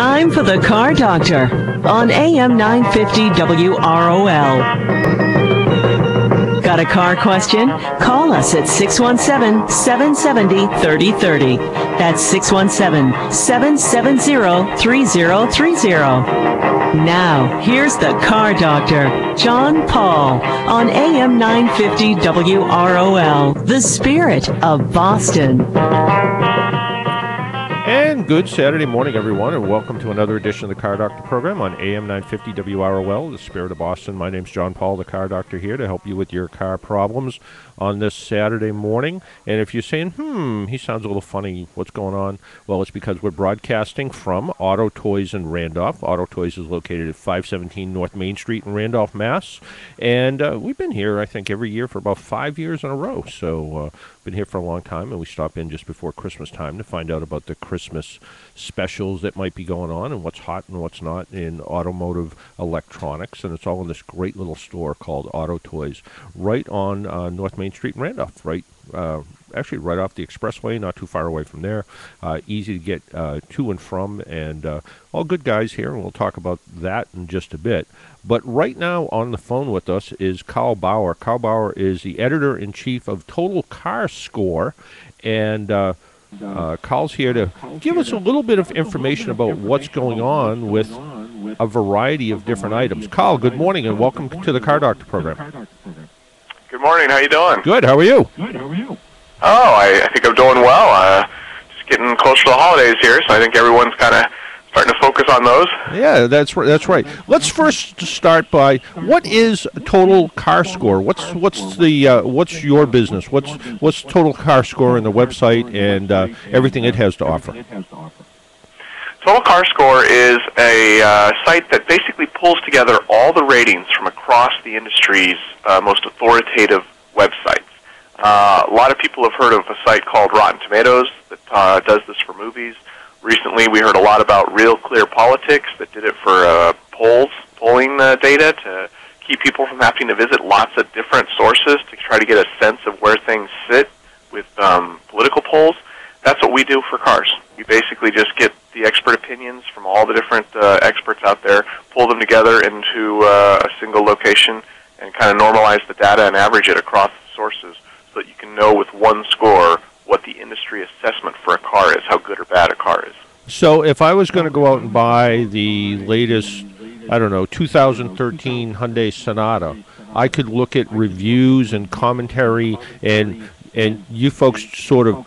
Time for the Car Doctor on AM 950 WROL. Got a car question? Call us at 617-770-3030. That's 617-770-3030. Now, here's the Car Doctor, John Paul, on AM 950 WROL, the spirit of Boston. And good Saturday morning, everyone, and welcome to another edition of the Car Doctor program on AM 950 WROL, the spirit of Boston. My name's John Paul, the Car Doctor, here to help you with your car problems on this Saturday morning. And if you're saying, he sounds a little funny, what's going on? Well, it's because we're broadcasting from Auto Toys in Randolph. Auto Toys is located at 517 North Main Street in Randolph, Mass. And we've been here, I think, every year for about 5 years in a row. So been here for a long time, and we stop in just before Christmas time to find out about the Christmas specials that might be going on and what's hot and what's not in automotive electronics. And it's all in this great little store called Auto Toys right on North Main Street in Randolph, actually right off the expressway, not too far away from there. Easy to get to and from, and all good guys here, and we'll talk about that in just a bit. But right now on the phone with us is Karl Bauer. Karl Bauer is the editor-in-chief of Total Car Score, and Karl's here to give us a little bit of information about what's going on with a variety of different items. Karl, good morning, and welcome to the Car Doctor program. Good morning. How you doing? Good. How are you? Oh, I think I'm doing well. Just getting closer to the holidays here, so I think everyone's kind of starting to focus on those. Yeah, that's right. Let's first start by, what is Total Car Score? What's your business? What's Total Car Score and the website and everything it has to offer? Total Car Score is a site that basically pulls together all the ratings from across the industry's most authoritative websites. A lot of people have heard of a site called Rotten Tomatoes that does this for movies. Recently, we heard a lot about Real Clear Politics that did it for polling data to keep people from having to visit lots of different sources to try to get a sense of where things sit with political polls. That's what we do for cars. We basically just get the expert opinions from all the different experts out there, pull them together into a single location, and kind of normalize the data and average it across sources so that you can know with one score what the industry assessment for a car is, how good or bad a car is. So if I was going to go out and buy the latest, 2013 Hyundai Sonata, I could look at reviews and commentary, and you folks sort of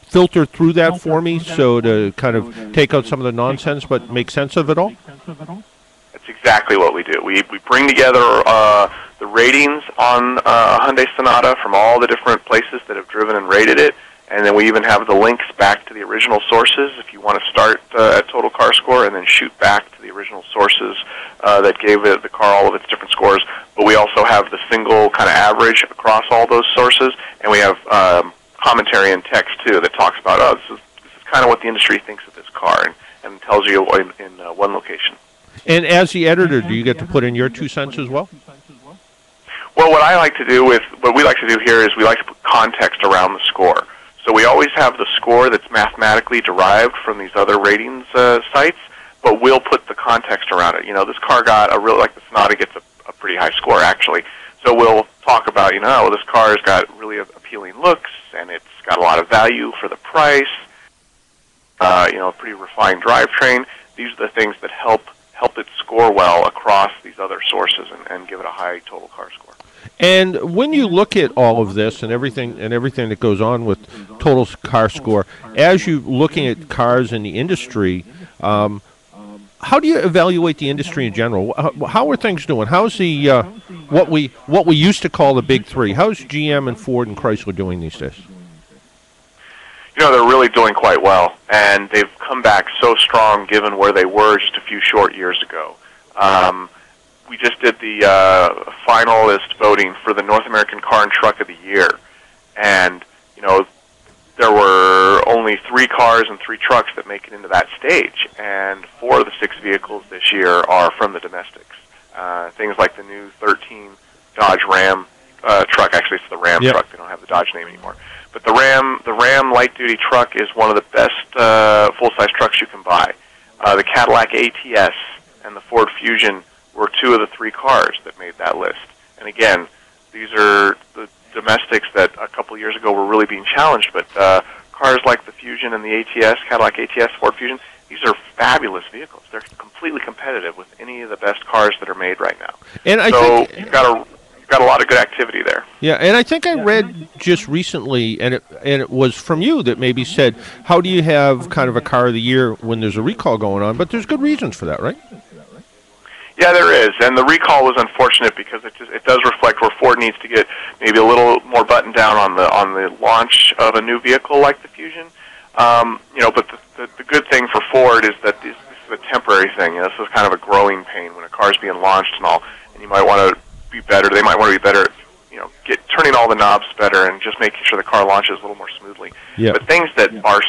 filter through that for me, so to kind of take out some of the nonsense but make sense of it all? That's exactly what we do. We bring together the ratings on Hyundai Sonata from all the different places that have driven and rated it, and then we even have the links back to the original sources if you want to start at Total Car Score and then shoot back to the original sources that gave the car all of its different scores. But we also have the single kind of average across all those sources, and we have commentary and text too that talks about, this is kind of what the industry thinks of this car, and tells you in one location. And as the editor, do you get to put in your 2 cents as well? Well, what we like to do here is we like to put context around the score. So we always have the score that's mathematically derived from these other ratings sites, but we'll put the context around it. This car got the Sonata gets a pretty high score, actually. So we'll talk about, this car has got really appealing looks, and it's got a lot of value for the price, a pretty refined drivetrain. These are the things that help it score well across these other sources and give it a high total car score. And when you look at all of this and everything that goes on with Total Car Score, as you're looking at cars in the industry, how do you evaluate the industry in general? How are things doing? How's the what we used to call the big three? How's GM and Ford and Chrysler doing these days? They're really doing quite well, and they've come back so strong given where they were just a few short years ago. We just did the finalist voting for the North American Car and Truck of the Year, and there were only 3 cars and 3 trucks that make it into that stage, and 4 of the 6 vehicles this year are from the domestics. Things like the new 13 Dodge Ram truck. Actually, it's the Ram truck. They don't have the Dodge name anymore. But the Ram light-duty truck is one of the best full-size trucks you can buy. The Cadillac ATS and the Ford Fusion were two of the three cars that made that list. And again, these are the domestics that a couple years ago were really being challenged, but cars like the Fusion and the ATS, Cadillac ATS, Ford Fusion, these are fabulous vehicles. They're completely competitive with any of the best cars that are made right now. And I think you've got a lot of good activity there. Yeah, and I think I read just recently, and it was from you that maybe said, how do you have kind of a car of the year when there's a recall going on? But there's good reasons for that, right? Yeah, there is, and the recall was unfortunate because it does reflect where Ford needs to get maybe a little more buttoned down on the launch of a new vehicle like the Fusion. But the good thing for Ford is that this is a temporary thing. This is kind of a growing pain when a car's being launched and all, and you might want to be better. They might want to be better at turning all the knobs better and just making sure the car launches a little more smoothly. Yeah. But things that are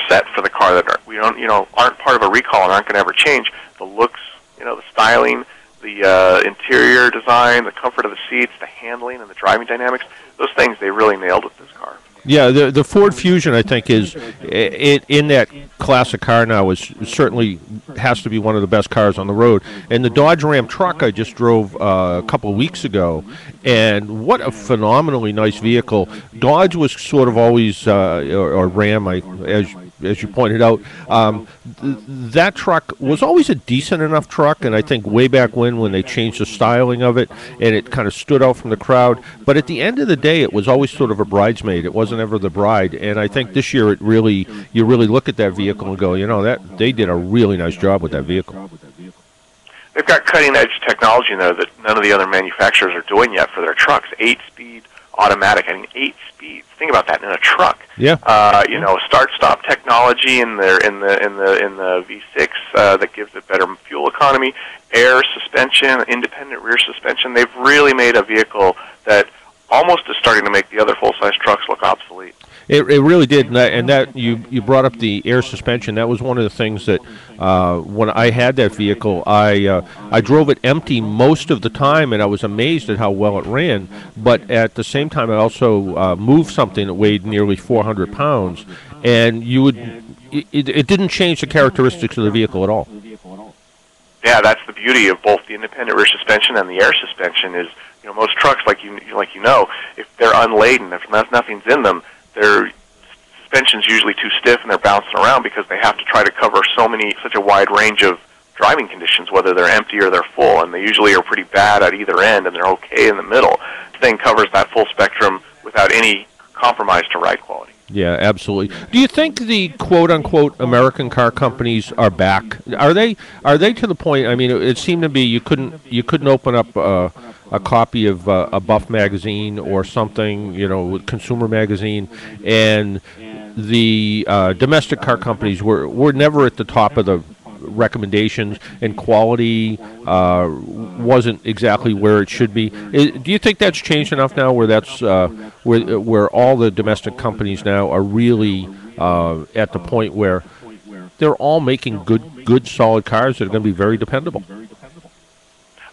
set for the car that aren't part of a recall and aren't going to ever change, the looks, the styling, the interior design, the comfort of the seats, the handling, and the driving dynamics, those things they really nailed with this car. Yeah, the Ford Fusion, I think, is in that classic car now is certainly has to be one of the best cars on the road. And the Dodge Ram truck I just drove a couple of weeks ago, and what a phenomenally nice vehicle. Dodge was sort of always, or Ram, as you pointed out, that truck was always a decent enough truck, and I think way back when they changed the styling of it, and it kind of stood out from the crowd. But at the end of the day, it was always sort of a bridesmaid. It wasn't ever the bride. And I think this year you really look at that vehicle and go, that they did a really nice job with that vehicle. They've got cutting-edge technology in there that none of the other manufacturers are doing yet for their trucks. 8-speed automatic. 8 speeds. Think about that in a truck. Yeah. Start-stop technology in the V6 that gives it better fuel economy, air suspension, independent rear suspension. They've really made a vehicle that almost is starting to make the other full-size trucks look obsolete. It really did, and that you brought up the air suspension. That was one of the things that when I had that vehicle, I drove it empty most of the time, and I was amazed at how well it ran. But at the same time, I also moved something that weighed nearly 400 pounds, and it didn't change the characteristics of the vehicle at all. Yeah, that's the beauty of both the independent rear suspension and the air suspension. Is most trucks, like if they're unladen, if nothing's in them, their suspension's usually too stiff and they're bouncing around because they have to try to cover such a wide range of driving conditions, whether they're empty or they're full, and they usually are pretty bad at either end and they're okay in the middle. This thing covers that full spectrum without any compromise to ride quality. Yeah, absolutely. Do you think the quote-unquote American car companies are back? Are they to the point? I mean, it seemed to be you couldn't open up a copy of a Buff magazine or something, consumer magazine, and the domestic car companies were never at the top of the recommendations, and quality wasn't exactly where it should be. Do you think that's changed enough now, where that's where all the domestic companies now are really at the point where they're all making good, solid cars that are going to be very dependable?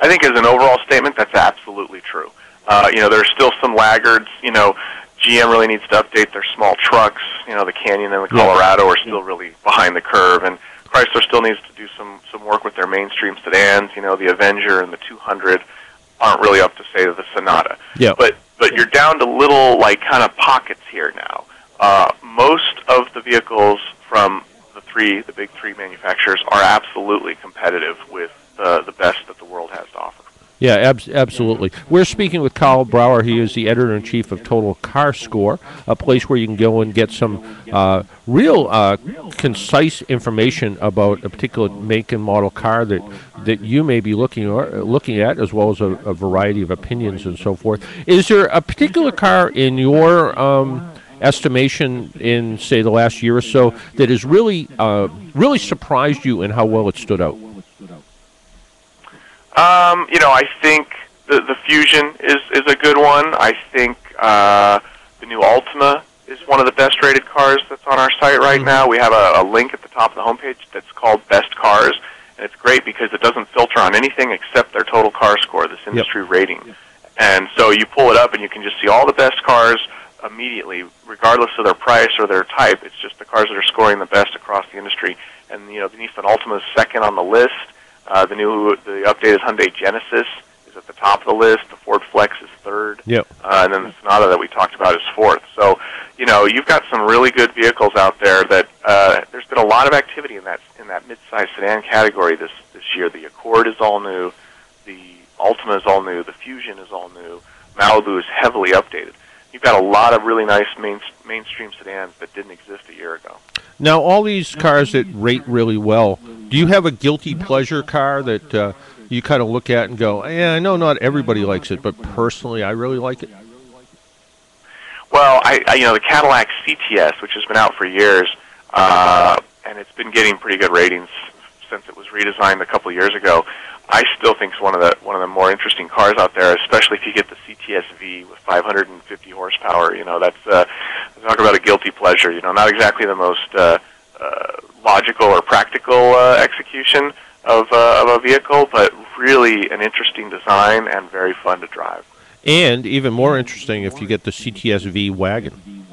I think as an overall statement, that's absolutely true. There's still some laggards. GM really needs to update their small trucks. The Canyon and the Colorado are still really behind the curve, and Chrysler still needs to do some work with their mainstream sedans. The Avenger and the 200 aren't really up to, say, the Sonata. Yeah. But you're down to little kind of pockets here now. Most of the vehicles from the big three manufacturers are absolutely competitive with the best that the world has to offer. Yeah, absolutely. We're speaking with Karl Bauer. He is the editor-in-chief of Total Car Score, a place where you can go and get some real concise information about a particular make and model car that you may be looking at, as well as a variety of opinions and so forth. Is there a particular car in your estimation in, say, the last year or so that has really surprised you in how well it stood out? I think the Fusion is a good one. I think the new Altima is one of the best rated cars that's on our site right now. We have a link at the top of the homepage that's called Best Cars, and it's great because it doesn't filter on anything except their total car score, this industry rating. And so you pull it up and you can just see all the best cars immediately, regardless of their price or their type. It's just the cars that are scoring the best across the industry. and the Nissan Altima is second on the list. The updated Hyundai Genesis is at the top of the list. The Ford Flex is third. Yep. And then the Sonata that we talked about is fourth. So, you've got some really good vehicles out there that there's been a lot of activity in that mid-size sedan category this year. The Accord is all new. The Altima is all new. The Fusion is all new. Malibu is heavily updated. You've got a lot of really nice mainstream sedans that didn't exist a year ago. Now, all these cars that rate really well, do you have a guilty pleasure car that you kind of look at and go, I know not everybody likes it, but personally I really like it? Well, the Cadillac CTS, which has been out for years, and it's been getting pretty good ratings since it was redesigned a couple of years ago. I still think it's one of the more interesting cars out there, especially if you get the CTS-V with 550 horsepower. That's talk about a guilty pleasure. Not exactly the most logical or practical execution of a vehicle, but really an interesting design and very fun to drive. And even more interesting if you get the CTS-V wagon.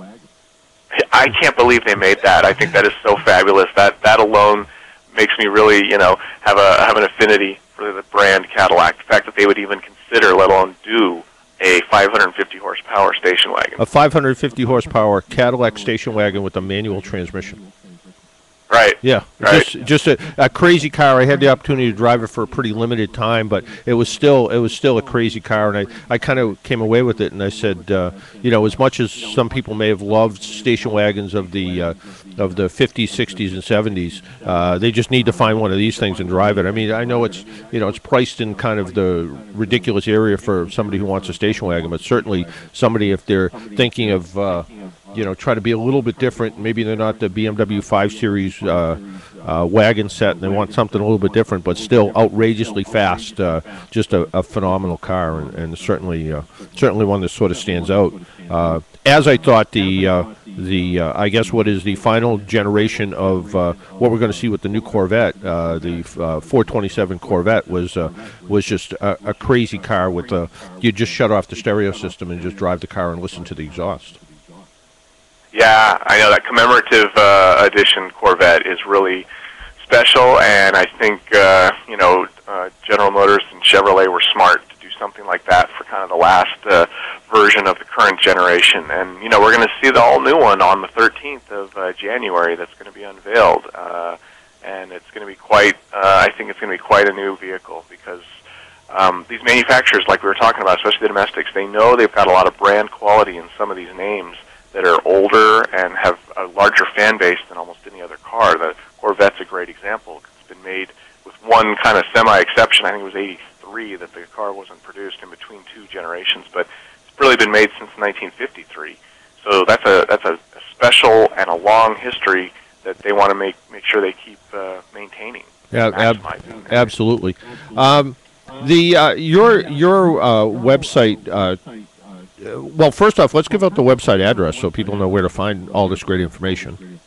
I can't believe they made that. I think that is so fabulous. That alone makes me really, have an affinity for the brand Cadillac. The fact that they would even consider, let alone do, a 550 horsepower station wagon. A 550 horsepower Cadillac station wagon with a manual transmission. Right. Yeah. Right. Just a crazy car. I had the opportunity to drive it for a pretty limited time, but it was still a crazy car, and I kind of came away with it, and I said, as much as some people may have loved station wagons of the 50s, 60s, and 70s, they just need to find one of these things and drive it. I mean, I know it's priced in kind of the ridiculous area for somebody who wants a station wagon, but certainly somebody, if they're thinking of try to be a little bit different. Maybe they're not the BMW 5 Series wagon set, and they want something a little bit different, but still outrageously fast. Just a phenomenal car, and certainly one that sort of stands out. As I thought, I guess what is the final generation of what we're going to see with the new Corvette, the 427 Corvette was just a crazy car with you just shut off the stereo system and just drive the car and listen to the exhaust. Yeah, I know that commemorative edition Corvette is really special, and I think General Motors and Chevrolet were smart to do something like that for kind of the last version of the current generation. And we're going to see the all new one on the 13th of January. That's going to be unveiled, and it's going to be quite. I think it's going to be quite a new vehicle because these manufacturers, like we were talking about, especially the domestics, they know they've got a lot of brand quality in some of these names that are older and have a larger fan base than almost any other car. The Corvette's a great example. It's been made with one kind of semi-exception. I think it was 83 that the car wasn't produced in between two generations, but it's really been made since 1953. So that's a special and a long history that they want to make sure they keep maintaining. Yeah, absolutely. Your website. Well, first off, let's give out the website address so people know where to find all this great information.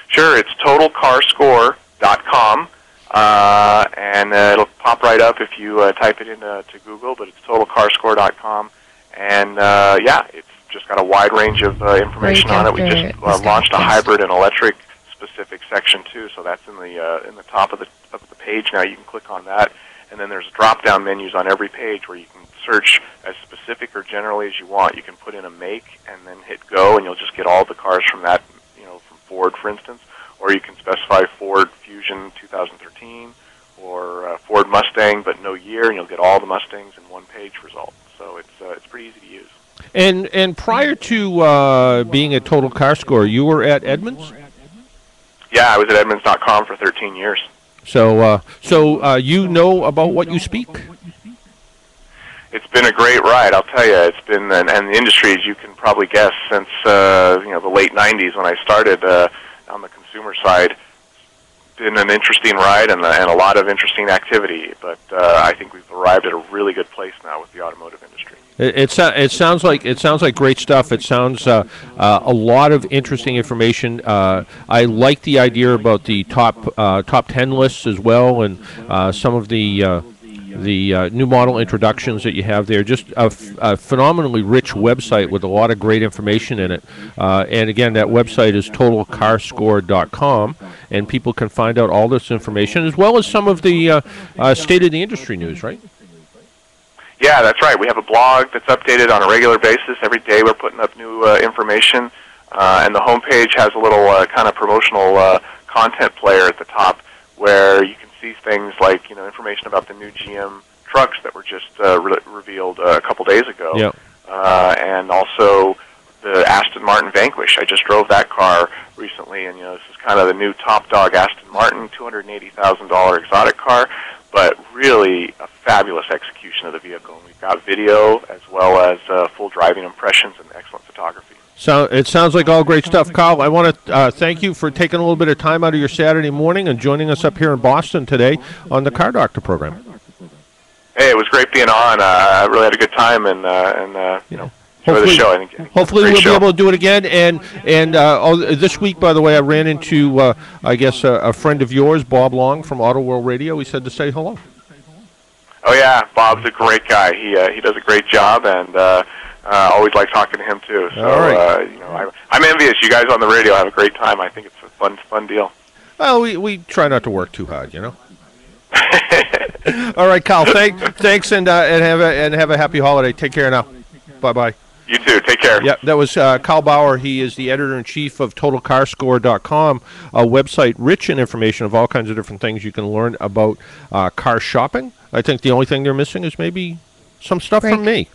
Sure, it's totalcarscore.com, and it'll pop right up if you type it into Google, but it's totalcarscore.com, and it's just got a wide range of information on it. We just launched a hybrid and electric specific section too, so that's in the top of the page now. You can click on that, and then there's drop-down menus on every page where you can search as specific or generally as you want. You can put in a make and then hit go, and you'll just get all the cars from that, from Ford, for instance. Or you can specify Ford Fusion 2013 or Ford Mustang, but no year, and you'll get all the Mustangs in one-page result. So it's pretty easy to use. And prior to being at Total Car Score, you were at Edmunds? Yeah, I was at Edmunds.com for 13 years. So you know about what you speak? It's been a great ride, I'll tell you. It's been, and the industry, as you can probably guess, since the late '90s when I started on the consumer side, been an interesting ride and a lot of interesting activity. But I think we've arrived at a really good place now with the automotive industry. It sounds like great stuff. It sounds a lot of interesting information. I like the idea about the top 10 lists as well, and some of the new model introductions that you have there. Just a phenomenally rich website with a lot of great information in it. And again, that website is totalcarscore.com, and people can find out all this information as well as some of the state of the industry news, right? Yeah, that's right. We have a blog that's updated on a regular basis. Every day we're putting up new information, and the homepage has a little kind of promotional content player at the top where you can see things like information about the new GM trucks that were just revealed a couple days ago, yep. And also the Aston Martin Vanquish. I just drove that car recently, and this is kind of the new top dog Aston Martin, $280,000 exotic car, but really a fabulous execution of the vehicle. And we've got video as well as full driving impressions and excellent photography. So it sounds like all great stuff. Karl, I want to thank you for taking a little bit of time out of your Saturday morning and joining us up here in Boston today on the Car Doctor program. Hey, it was great being on. I really had a good time, and enjoy the show. I think hopefully we'll be able to do it again. And this week, by the way, I ran into, I guess, a friend of yours, Bob Long from Auto World Radio. He said to say hello. Oh, yeah. Bob's a great guy. He does a great job, and always like talking to him, too. So, all right. I'm envious. You guys on the radio have a great time. I think it's a fun deal. Well, we try not to work too hard, All right, Karl. Thanks, and have a happy holiday. Take care now. Bye-bye. You too. Take care. Yeah, that was Karl Bauer. He is the editor-in-chief of TotalCarScore.com, a website rich in information of all kinds of different things you can learn about car shopping. I think the only thing they're missing is maybe some stuff from me.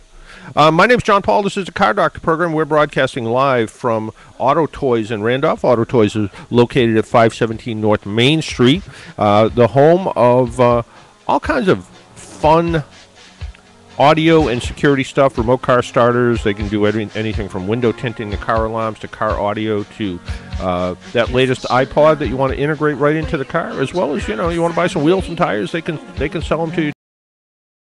My name's John Paul. This is the Car Doctor program. We're broadcasting live from Auto Toys in Randolph. Auto Toys is located at 517 North Main Street, the home of all kinds of fun audio and security stuff, remote car starters. They can do anything from window tinting to car alarms to car audio to that latest iPod that you want to integrate right into the car, as well as you want to buy some wheels and tires. They can sell them to you